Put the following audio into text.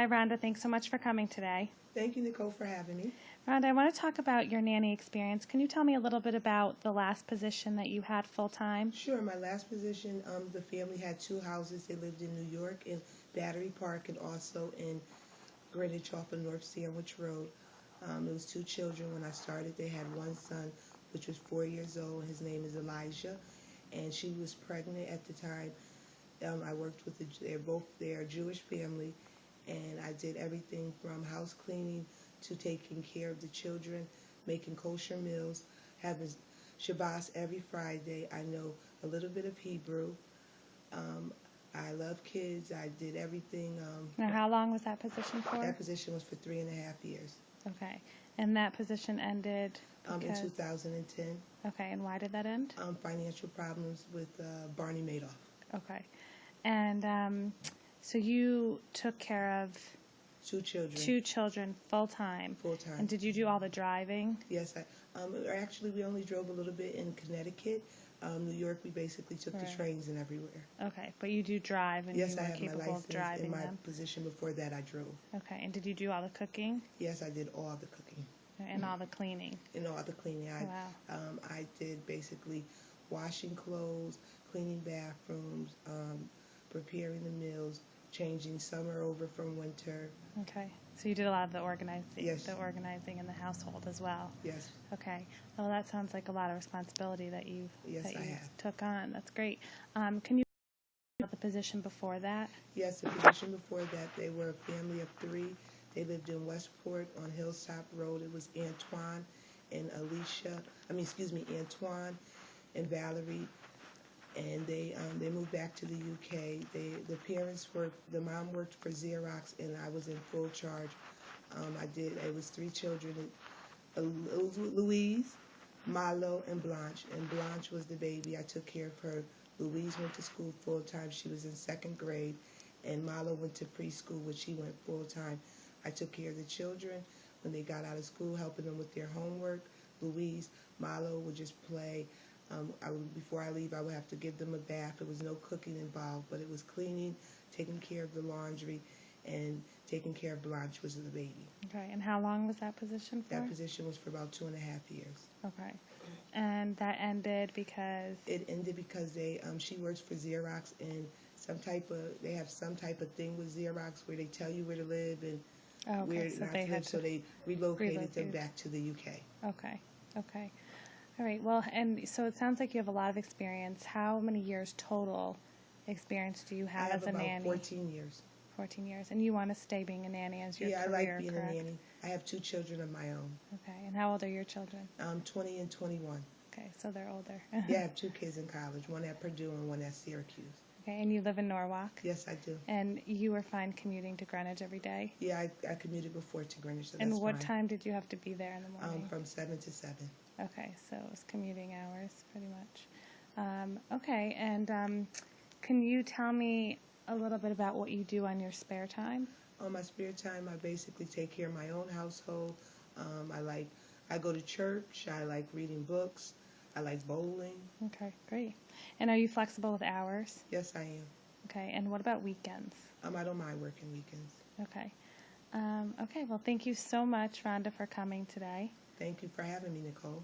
Hi, Rhonda. Thanks so much for coming today. Thank you, Nicole, for having me. Rhonda, I want to talk about your nanny experience. Can you tell me a little bit about the last position that you had full-time? Sure. My last position, the family had two houses. They lived in New York in Battery Park and also in Greenwich off of North Sandwich Road. It was two children when I started. They had one son, which was 4 years old. His name is Elijah, and she was pregnant at the time. I worked with they're a Jewish family, and I did everything from house cleaning to taking care of the children, making kosher meals, having Shabbos every Friday. I know a little bit of Hebrew. I love kids. I did everything. Now, how long was that position for? That position was for 3.5 years. Okay. And that position ended In 2010. Okay, and why did that end? Financial problems with Barney Madoff. Okay. And so you took care of two children full-time. Full-time. And did you do all the driving? Yes. Actually, we only drove a little bit in Connecticut. New York, we basically took the trains and everywhere. Okay, but you do drive, and yes, you I were have capable my license. of driving In my them. position before that, I drove. Okay, and did you do all the cooking? Yes, I did all the cooking. And all the cleaning? And all the cleaning. Wow. I did basically washing clothes, cleaning bathrooms, preparing the meals, changing summer over from winter. Okay, so you did a lot of the organizing, yes. the organizing in the household as well. Yes. Okay, well that sounds like a lot of responsibility that you took on. That's great. Can you tell me about the position before that? Yes, the position before that, they were a family of three. They lived in Westport on Hilltop Road. It was Antoine and Antoine and Valerie. And they moved back to the UK. The mom worked for Xerox, and I was in full charge. It was three children. It was Louise, Milo, and Blanche. And Blanche was the baby. I took care of her. Louise went to school full time. She was in second grade. And Milo went to preschool, which she went full time. I took care of the children when they got out of school, helping them with their homework. Milo would just play. Before I leave, I would have to give them a bath. There was no cooking involved, but it was cleaning, taking care of the laundry, and taking care of Blanche, which was the baby. Okay, and how long was that position for? That position was for about 2.5 years. Okay, and that ended because? It ended because she works for Xerox, and they have some type of thing with Xerox where they tell you where to live and where not to live, so they relocated them back to the UK. Okay, okay. All right, well, and so it sounds like you have a lot of experience. How many years total experience do you have as a nanny? I have about 14 years. 14 years. And you want to stay being a nanny as your career, correct? Yeah, I like being correct? a nanny. I have two children of my own. Okay, and how old are your children? 20 and 21. Okay, so they're older. Yeah, I have two kids in college, one at Purdue and one at Syracuse. Okay, and you live in Norwalk? Yes, I do. And you were fine commuting to Greenwich every day? Yeah, I commuted before to Greenwich, so and that's what fine. time did you have to be there in the morning? From 7 to 7. Okay, so it was commuting hours, pretty much. Okay, and can you tell me a little bit about what you do on your spare time? On my spare time, I basically take care of my own household. I go to church. I like reading books. I like bowling. Okay, great. And are you flexible with hours? Yes, I am. Okay, and what about weekends? I don't mind working weekends. Okay. Okay, well, thank you so much, Rhonda, for coming today. Thank you for having me, Nicole.